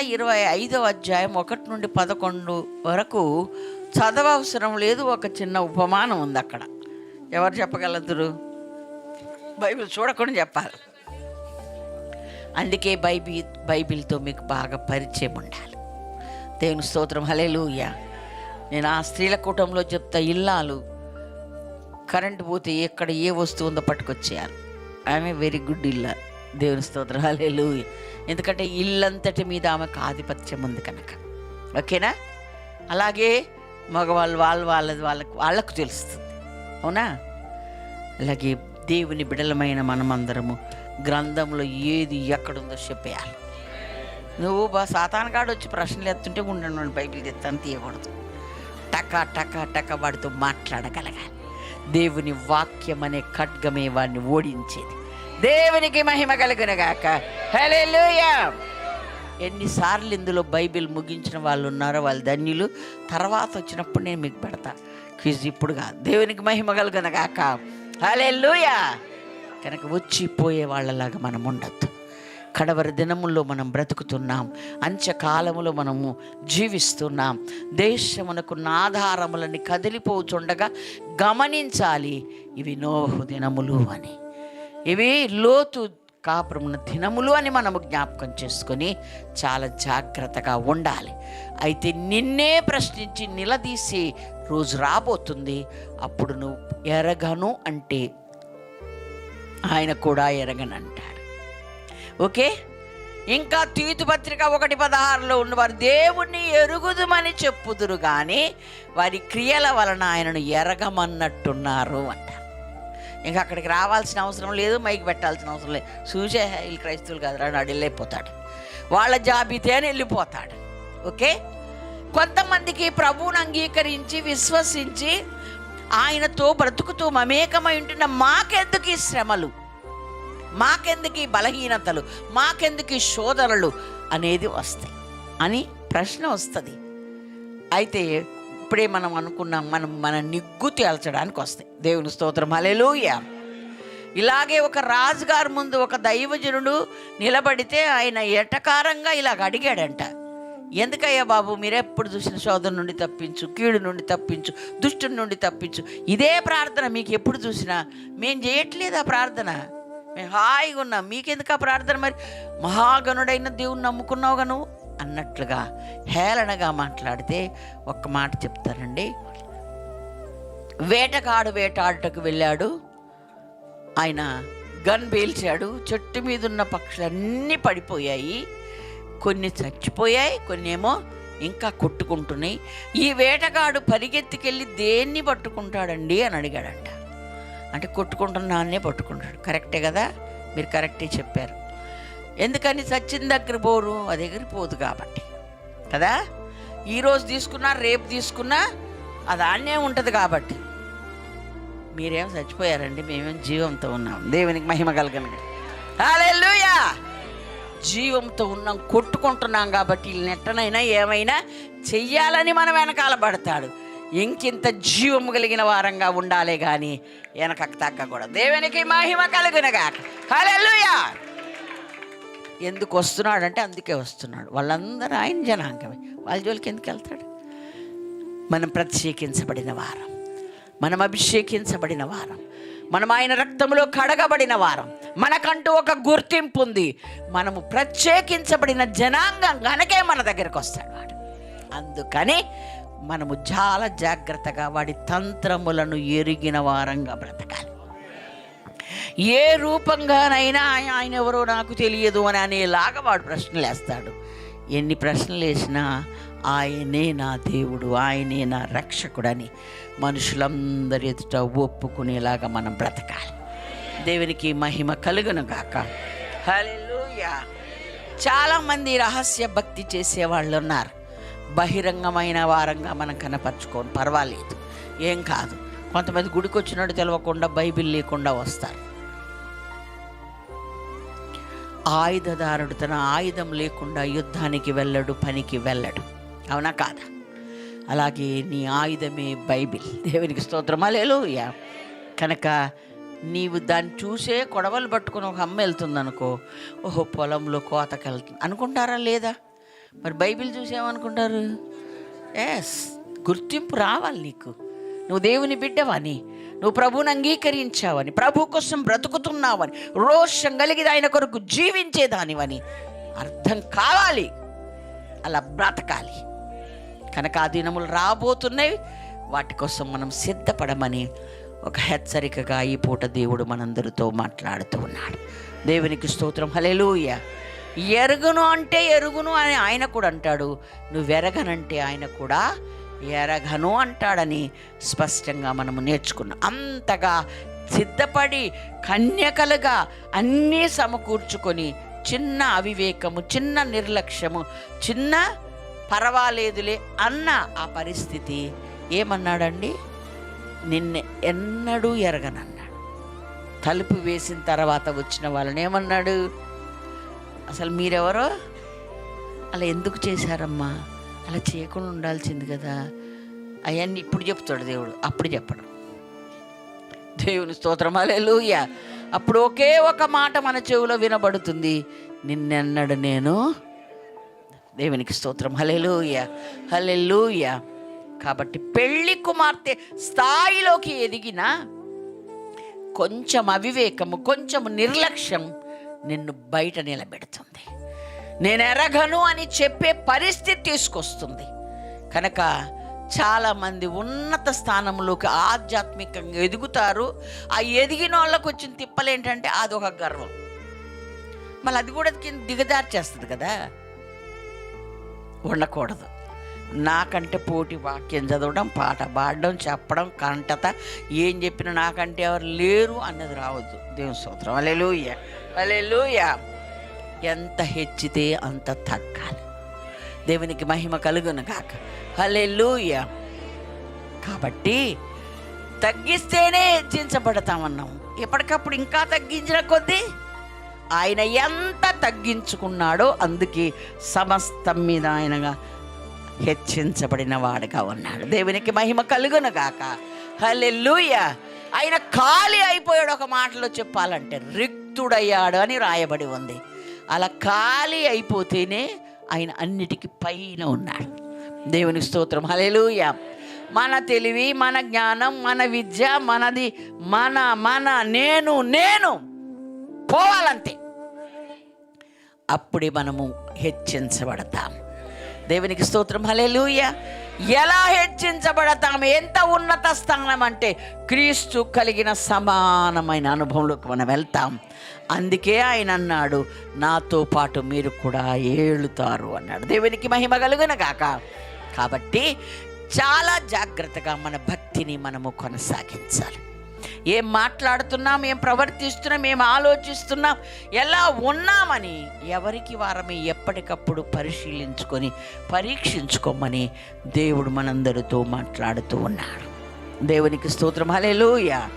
25వ అధ్యాయం 1 నుండి 11 వరకు చదవవసరం లేదు. ఒక చిన్న ఉపమానం ఉంది అక్కడ. ఎవరు చెప్పగలరు? బైబిల్ చూడకుండా చెప్పాలి. అందుకే బైబిల్తో మీకు బాగా పరిచయం ఉండాలి. దేవుని స్తోత్రం, హల్లెలూయా. నేను ఆ స్త్రీల కూటంలో చెప్తా, ఇల్లాలు కరెంటు పోతే ఎక్కడ ఏ వస్తువు ఉందో పట్టుకొచ్చేయాలి. ఆమె వెరీ గుడ్ ఇల్లా. దేవుని స్తోత్రం, హల్లెలూయా. ఎందుకంటే ఇల్లంతటి మీద ఆమెకు ఆధిపత్యం ఉంది కనుక. ఓకేనా? అలాగే మగవాళ్ళు వాళ్ళకు తెలుస్తుంది. అవునా? అలాగే దేవుని బిడలమైన మనమందరము గ్రంథంలో ఏది ఎక్కడుందో చెప్పేయాలి. నువ్వు సాతానుగాడు వచ్చి ప్రశ్నలు ఎత్తుంటే ఉండండి, బైబిల్ తెస్తాను తీయకూడదు. టక వాడితో మాట్లాడగలగాలి. దేవుని వాక్యం అనే ఖడ్గమే వాడిని ఓడించేది. దేవునికి మహిమ కలుగునుగాక. హల్లెలూయా. ఎన్నిసార్లు ఇందులో బైబిల్ ముగించిన వాళ్ళు ఉన్నారో వాళ్ళు ధన్యులు. తర్వాత వచ్చినప్పుడు నేను మీకు పెడతా క్విజ్, ఇప్పుడు కాదు. దేవునికి మహిమ కలుగునుగాక. హల్లెలూయా. కనుక వచ్చిపోయే వాళ్ళలాగా మనం ఉండద్దు. కడవరి దినముల్లో మనం బ్రతుకుతున్నాం. అంత్యకాలములో మనము జీవిస్తున్నాం. దేశమునకున్న ఆధారములని కదిలిపోచుండగా గమనించాలి, ఇవి నోవహు దినములు అని, ఇవి లోతు కాపురమున్న దినములు అని మనము జ్ఞాపకం చేసుకొని చాలా జాగ్రత్తగా ఉండాలి. అయితే నిన్నే ప్రశ్నించి నిలదీసే రోజు రాబోతుంది. అప్పుడు నువ్వు ఎరగను అంటే ఆయన కూడా ఎరగనంటాడు. ఓకే? ఇంకా తీతు పత్రిక 1:16 ఉన్నవారు దేవుణ్ణి ఎరుగుదుమని చెప్పుదురు కానీ వారి క్రియల వలన ఆయనను ఎరగమన్నట్టున్నారు అంటారు. ఇంకా అక్కడికి రావాల్సిన అవసరం లేదు, మైకి పెట్టాల్సిన అవసరం లేదు. చూసే వీళ్ళు క్రైస్తవులు కాదు రాడు వెళ్ళిపోతాడు, వాళ్ళ జాబితాని వెళ్ళిపోతాడు. ఓకే? కొంతమందికి ప్రభువును అంగీకరించి విశ్వసించి ఆయనతో బ్రతుకుతూ మమేకమై ఉంటున్న మాకెందుకు ఈ శ్రమలు, మాకెందుకు ఈ బలహీనతలు, మాకెందుకు ఈ శోధనలు అనేది వస్తాయి అని ప్రశ్న వస్తుంది. అయితే ఇప్పుడే మనం అనుకున్నాం, మన నిగ్గు తేల్చడానికి వస్తాయి. దేవుని స్తోత్రం, హల్లెలూయా. ఇలాగే ఒక రాజుగారి ముందు ఒక దైవజనుడు నిలబడితే ఆయన ఎటకారంగా ఇలాగ అడిగాడంట, ఎందుకయ్యా బాబు మీరెప్పుడు చూసిన శోధన నుండి తప్పించు, కీడు నుండి తప్పించు, దుష్టుని నుండి తప్పించు, ఇదే ప్రార్థన మీకు ఎప్పుడు చూసినా, మేము చేయట్లేదు ఆ ప్రార్థన, మేము హాయిగా ఉన్నాం, మీకెందుకు ఆ ప్రార్థన, మరి మహాగణుడైన దేవుని నమ్ముకున్నావుగా నువ్వు అన్నట్లుగా హేళనగా మాట్లాడితే ఒక్క మాట చెప్తారండి. వేటగాడు వేటాడుటకు వెళ్ళాడు, ఆయన గన్ పేల్చాడు, చెట్టు మీద ఉన్న పక్షులన్నీ పడిపోయాయి, కొన్ని చచ్చిపోయాయి, కొన్ని ఏమో ఇంకా కొట్టుకుంటున్నాయి. ఈ వేటగాడు పరిగెత్తికెళ్ళి దేన్ని పట్టుకుంటాడండి అని అడిగాడంట. అంటే కొట్టుకుంటున్నానే పట్టుకుంటాడు. కరెక్టే కదా, మీరు కరెక్టే చెప్పారు. ఎందుకని చచ్చిన దగ్గర పోరు, అది ఎగిరిపోదు కాబట్టి కదా. ఈరోజు తీసుకున్నా రేపు తీసుకున్నా అది ఆన్నే ఉంటుంది కాబట్టి. మీరేం చచ్చిపోయారండి, మేమేం జీవంతో ఉన్నాం. దేవునికి మహిమ కలుగును. హల్లెలూయా. జీవంతో ఉన్నాం, కొట్టుకుంటున్నాం కాబట్టి నెట్టనైనా ఏమైనా చెయ్యాలని మనం వెనకాల పడతాడు. ఇంకింత జీవము కలిగిన వారంగా ఉండాలి కానీ వెనకకు తగ్గకూడదు. దేవునికి మహిమ కలుగునుగాక. హల్లెలూయా. ఎందుకు వస్తున్నాడంటే అందుకే వస్తున్నాడు. వాళ్ళందరూ ఆయన జనాంగమే, వాళ్ళ జోలికి ఎందుకు వెళ్తాడు? మనం ప్రత్యేకించబడిన వారం, మనం అభిషేకించబడిన వారం, మనం ఆయన రక్తంలో కడగబడిన వారం, మనకంటూ ఒక గుర్తింపు ఉంది. మనము ప్రత్యేకించబడిన జనాంగం కనుకే మన దగ్గరకు వస్తాడు వాడు. అందుకని మనము చాలా జాగ్రత్తగా వాడి తంత్రములను ఎరిగిన వారంగా బ్రతకాలి. ఏ రూపంగానైనా ఆయన ఎవరో నాకు తెలియదు అని అనేలాగా వాడు ప్రశ్నలు వేస్తాడు. ఎన్ని ప్రశ్నలు వేసినా ఆయనే నా దేవుడు, ఆయనే నా రక్షకుడని మనుషులందరి ఎదుట ఒప్పుకునేలాగా మనం బ్రతకాలి. దేవునికి మహిమ కలుగునుగాక. హల్లెలూయా. చాలామంది రహస్య భక్తి చేసేవాళ్ళు ఉన్నారు. బహిరంగమైన వారంగా మనం కనపరుచుకోని పర్వాలేదు, ఏం కాదు. కొంతమంది గుడికి వచ్చినట్టు తెలవకుండా బైబిల్ లేకుండా వస్తారు. ఆయుధదారుడు తన ఆయుధం లేకుండా యుద్ధానికి వెళ్ళడు, పనికి వెళ్ళడు. అవునా కాదా? అలాగే నీ ఆయుధమే బైబిల్. దేవునికి స్తోత్రం, హల్లెలూయా. కనుక నీవు దాన్ని చూసే కొడవలు పట్టుకుని ఒక అమ్మ వెళ్తుంది అనుకో, ఓహో పొలంలో కోతకి వెళ్తుంది అనుకుంటారా? లేదా? మరి బైబిల్ చూసి ఏమనుకుంటారు? ఎస్, గుర్తింపు రావాలి నీకు. నువ్వు దేవుని బిడ్డవని, నువ్వు ప్రభువుని అంగీకరించావని, ప్రభు కోసం బ్రతుకుతున్నావని, రోషం కలిగి ఆయన కొరకు జీవించేదానివని అర్థం కావాలి. అలా బ్రతకాలి. కనుక ఆ దినములు రాబోతున్నాయి, వాటి కోసం మనం సిద్ధపడమని ఒక హెచ్చరికగా ఈ పూట దేవుడు మనందరితో మాట్లాడుతూ ఉన్నాడు. దేవునికి స్తోత్రం. హల్లెలూయా. ఎరుగును అంటే ఎరుగును అని ఆయన కూడా అంటాడు, నువ్వెరగనంటే ఆయన కూడా ఎరగను అంటాడని స్పష్టంగా మనము నేర్చుకున్నాం. అంతగా సిద్ధపడి కన్యకలుగా అన్నీ సమకూర్చుకొని చిన్న అవివేకము, చిన్న నిర్లక్ష్యము, చిన్న పర్వాలేదులే అన్న ఆ పరిస్థితి ఏమన్నాడండి? నిన్ను ఎన్నడూ ఎరగనన్నాడు. తలుపు వేసిన తర్వాత వచ్చిన వాళ్ళని ఏమన్నాడు? అసలు మీరెవరో, అలా ఎందుకు చేశారమ్మా, అలా చేయకుండా ఉండాల్సింది కదా, అవన్నీ ఇప్పుడు చెప్తాడు దేవుడు, అప్పుడు చెప్పడు. దేవుని స్తోత్రం. హల్లెలూయా. అప్పుడు ఒకే ఒక మాట మన చెవిలో వినబడుతుంది, నిన్నెన్నడు నేను. దేవునికి స్తోత్రం. హల్లెలూయా, హల్లెలూయా. కాబట్టి పెళ్లి కుమార్తె స్థాయిలోకి ఎదిగిన కొంచెం అవివేకము, కొంచెం నిర్లక్ష్యం నిన్ను బయట నిలబెడుతుంది. నేను ఎరగను అని చెప్పే పరిస్థితి తీసుకొస్తుంది. కనుక చాలామంది ఉన్నత స్థానంలోకి ఆధ్యాత్మికంగా ఎదుగుతారు. ఆ ఎదిగిన వాళ్ళకు వచ్చిన తిప్పలేంటంటే అదొక గర్వం. మళ్ళీ అది కూడా దిగజారు చేస్తుంది కదా. ఉండకూడదు. నాకంటే పోటీ వాక్యం చదవడం, పాట పాడడం, చెప్పడం, కంటత ఏం చెప్పినా నాకంటే ఎవరు లేరు అన్నది రావద్దు. దేవుని స్తోత్రం. హల్లెలూయా, హల్లెలూయా. ఎంత హెచ్చితే అంత తగ్గాలి. దేవునికి మహిమ కలుగును గాక. హల్లెలూయా. కాబట్టి తగ్గిస్తేనే హెచ్చించబడతామన్నాం. ఎప్పటికప్పుడు ఇంకా తగ్గించిన కొద్దీ ఆయన ఎంత తగ్గించుకున్నాడో అందుకే సమస్తం మీద ఆయనగా హెచ్చించబడిన వాడుగా ఉన్నాడు. దేవునికి మహిమ కలుగును గాక. హల్లెలూయా. ఆయన ఖాళీ అయిపోయాడు. ఒక మాటలో చెప్పాలంటే రిక్తుడయ్యాడు అని రాయబడి ఉంది. అలా ఖాళీ అయిపోతేనే ఆయన అన్నిటికీ పైన ఉన్నాడు. దేవునికి స్తోత్రం. హల్లెలూయా. మన తెలివి, మన జ్ఞానం, మన విద్య, మనది మన మన నేను నేను పోవాలంతే. అప్పుడే మనము హెచ్చించబడతాం. దేవునికి స్తోత్రం. హల్లెలూయా. ఎలా హెచ్చించబడతాం? ఎంత ఉన్నత స్థానం అంటే క్రీస్తు కలిగిన సమానమైన అనుభవంలోకి మనం వెళ్తాం. అందుకే ఆయన అన్నాడు, నాతో పాటు మీరు కూడా ఏలుతారు అన్నాడు. దేవునికి మహిమ కలుగును గాక. కాబట్టి చాలా జాగ్రత్తగా మన భక్తిని మనము కొనసాగించాలి. ఏం మాట్లాడుతున్నాం, ఏం ప్రవర్తిస్తున్నాం, ఏం ఆలోచిస్తున్నాం, ఎలా ఉన్నామని ఎవరికి వారమే ఎప్పటికప్పుడు పరిశీలించుకొని పరీక్షించుకోమని దేవుడు మనందరితో మాట్లాడుతూ ఉన్నాడు. దేవునికి స్తోత్రం. హల్లెలూయా.